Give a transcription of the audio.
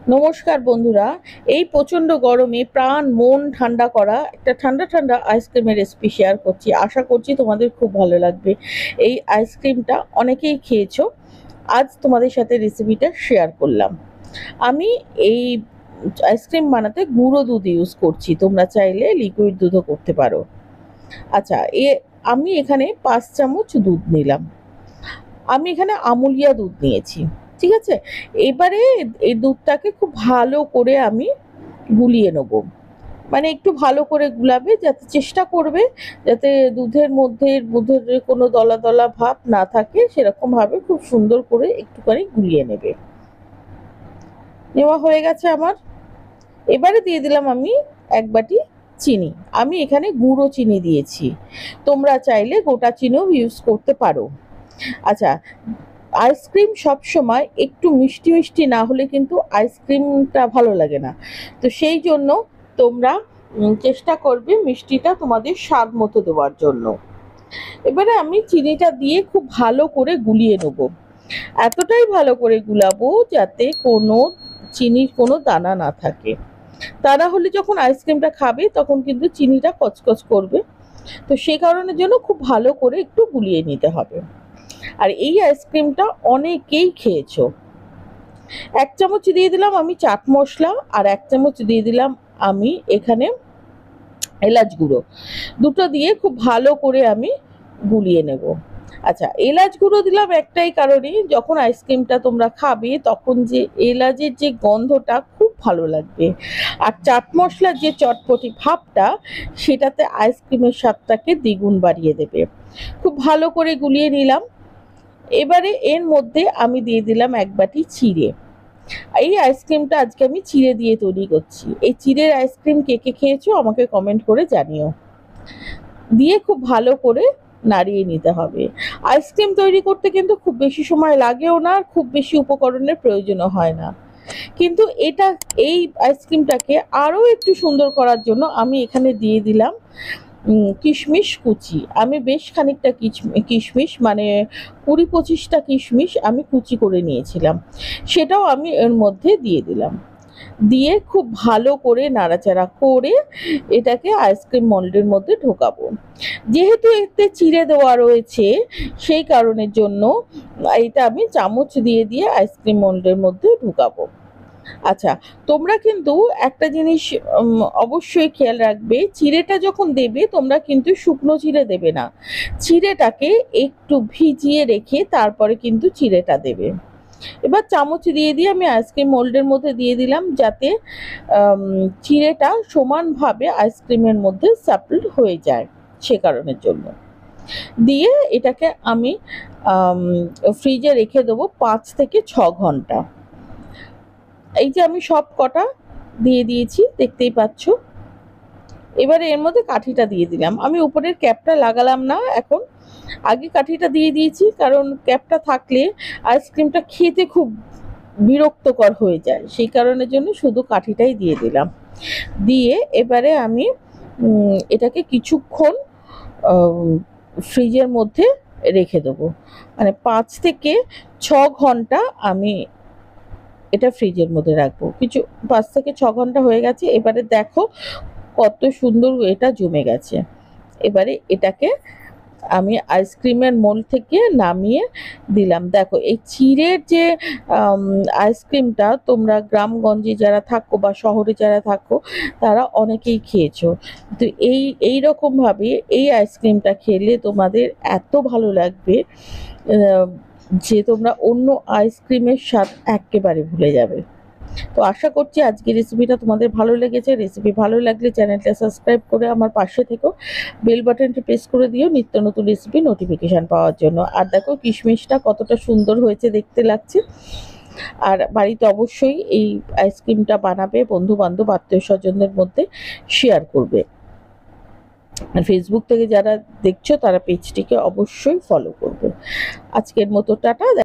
নমস্কার বন্ধুরা। এই প্রচন্ড গরমে প্রাণ মন ঠান্ডা করা একটা ঠান্ডা ঠান্ডা আইসক্রিমের রেসিপি শেয়ার করছি। আশা করছি তোমাদের খুব ভালো লাগবে। এই আইসক্রিমটা অনেকেই খেয়েছো, আজ তোমাদের সাথে রেসিপিটা শেয়ার করলাম। আমি এই আইসক্রিম বানাতে গুঁড়ো দুধ ইউজ করছি, তোমরা চাইলে লিকুইড দুধও করতে পারো। আচ্ছা, আমি এখানে 5 চামচ দুধ নিলাম। আমি এখানে আমুলিয়া দুধ নিয়েছি, ঠিক আছে। এবারে এই দুধটাকে খুব ভালো করে আমি গুলিয়ে নেব। মানে একটু ভালো করে গুলাবে, যাতে চেষ্টা করবে যাতে দুধের কোনো দলা দলা ভাব না থাকে, সেরকম ভাবে খুব সুন্দর করে একটুখানি গুলিয়ে নেবে। নেওয়া হয়ে গেছে আমার। এবারে দিয়ে দিলাম আমি 1 বাটি চিনি। আমি এখানে গুঁড়ো চিনি দিয়েছি, তোমরা চাইলে গোটা চিনিও ইউজ করতে পারো। আচ্ছা, আইসক্রিম সবসময় একটু মিষ্টি মিষ্টি না হলে কিন্তু আইসক্রিমটা ভালো লাগে না। তো সেই জন্য তোমরা চেষ্টা করবে মিষ্টিটা তোমাদের স্বাদ মতো দেওয়ার জন্য। এবারে আমি চিনিটা দিয়ে খুব ভালো করে গুলিয়ে নেব। এতটাই ভালো করে গুলাবো যাতে চিনির কোনো দানা না থাকে। দানা হলে যখন আইসক্রিমটা খাবে তখন কিন্তু চিনিটা কচকচ করবে। তো সেই কারণের জন্য খুব ভালো করে একটু গুলিয়ে নিতে হবে। আর এই আইসক্রিমটা অনেকেই খেয়েছো। 1 চামচ দিয়ে দিলাম আমি চাট মশলা, আর 1 চামচ দিয়ে দিলাম আমি এখানে এলাচ গুঁড়ো। দুটো দিয়ে খুব ভালো করে আমি গুলিয়ে নেব। আচ্ছা, এলাচ গুঁড়ো দিলাম একটাই কারণে, যখন আইসক্রিমটা তোমরা খাবে তখন যে এলাচের যে গন্ধটা খুব ভালো লাগবে, আর চাট মশলার যে চটপটি ভাবটা সেটাতে আইসক্রিমের স্বাদটাকে দ্বিগুণ বাড়িয়ে দেবে। খুব ভালো করে গুলিয়ে নিলাম। এবারে এর মধ্যে আমি দিয়ে দিলাম 1 বাটি চিড়ে। এই আইসক্রিমটা আজকে আমি চিড়ে দিয়ে তৈরি করছি। এই চিড়ের আইসক্রিম কে কে খেয়েছো আমাকে কমেন্ট করে জানিও। দিয়ে খুব ভালো করে নাড়িয়ে নিতে হবে। আইসক্রিম তৈরি করতে কিন্তু খুব বেশি সময় লাগেও না, খুব বেশি উপকরণের প্রয়োজনও হয় না। কিন্তু এই আইসক্রিমটাকে আরও একটু সুন্দর করার জন্য আমি এখানে দিয়ে দিলাম কিশমিশ কুচি। আমি বেশ খানিকটা কিশমিশ, মানে 20-25টা কিশমিশ আমি কুচি করে নিয়েছিলাম, সেটাও আমি এর মধ্যে দিয়ে দিলাম। দিয়ে খুব ভালো করে নাড়াচাড়া করে এটাকে আইসক্রিম মোল্ডের মধ্যে ঢোকাবো। যেহেতু এতে চিড়ে দেওয়া রয়েছে, সেই কারণের জন্য এটা আমি চামচ দিয়ে দিয়ে আইসক্রিম মোল্ডের মধ্যে ঢুকাবো। আচ্ছা, তোমরা কিন্তু একটা জিনিস অবশ্যই খেয়াল রাখবে, চিড়েটা যখন দেবে তোমরা কিন্তু শুকনো চিড়ে দেবে না। চিড়েটাকে একটু ভিজিয়ে রেখে তারপরে কিন্তু চিড়েটা দেবে। এবার চামচ দিয়ে দিয়ে আমি আইসক্রিম মোল্ডের মধ্যে দিয়ে দিলাম, যাতে চিড়েটা সমানভাবে আইসক্রিমের মধ্যে সাপোর্ট হয়ে যায়, সে কারণের জন্য। দিয়ে এটাকে আমি ফ্রিজে রেখে দেবো 5 থেকে 6 ঘন্টা। এই যে আমি সব কটা দিয়ে দিয়েছি, দেখতেই পাচ্ছ। এবারে এর মধ্যে কাঠিটা দিয়ে দিলাম। আমি উপরের ক্যাপটা লাগালাম না এখন, আগে কাঠিটা দিয়ে দিয়েছি, কারণ ক্যাপটা থাকলে আইসক্রিমটা খেতে খুব বিরক্তকর হয়ে যায়, সেই কারণের জন্য শুধু কাঠিটাই দিয়ে দিলাম। দিয়ে এবারে আমি এটাকে কিছুক্ষণ ফ্রিজের মধ্যে রেখে দেবো, মানে 5 থেকে 6 ঘন্টা আমি এটা ফ্রিজের মধ্যে রাখবো। 5 থেকে 6 ঘন্টা হয়ে গেছে। এবারে দেখো কত সুন্দর এটা জমে গেছে। এবারে এটাকে আমি আইসক্রিমের মোল্ড থেকে নামিয়ে দিলাম। দেখো, এই চিড়ের যে আইসক্রিমটা তোমরা গ্রামগঞ্জে যারা থাকো বা শহরে যারা থাকো তারা অনেকেই খেয়েছো। তো এই রকমভাবে এই আইসক্রিমটা খেলে তোমাদের এত ভালো লাগবে যে তোমরা অন্য আইসক্রিমের স্বাদ একেবারে ভুলে যাবে। তো আশা করছি আজকের রেসিপিটা তোমাদের ভালো লেগেছে। রেসিপি ভালো লাগলে চ্যানেলটা সাবস্ক্রাইব করে আমার পাশে থেকো, বেল বাটনটি প্রেস করে দিও নিত্য নতুন রেসিপি নোটিফিকেশান পাওয়ার জন্য। আর দেখো কিশমিশটা কতটা সুন্দর হয়েছে দেখতে লাগছে। আর বাড়িতে অবশ্যই এই আইসক্রিমটা বানাবে, বন্ধু বান্ধব আত্মীয় স্বজনদের মধ্যে শেয়ার করবে। আর ফেসবুক থেকে যারা দেখছো তারা পেজটিকে অবশ্যই ফলো করবে। আজকের মতো টাটা।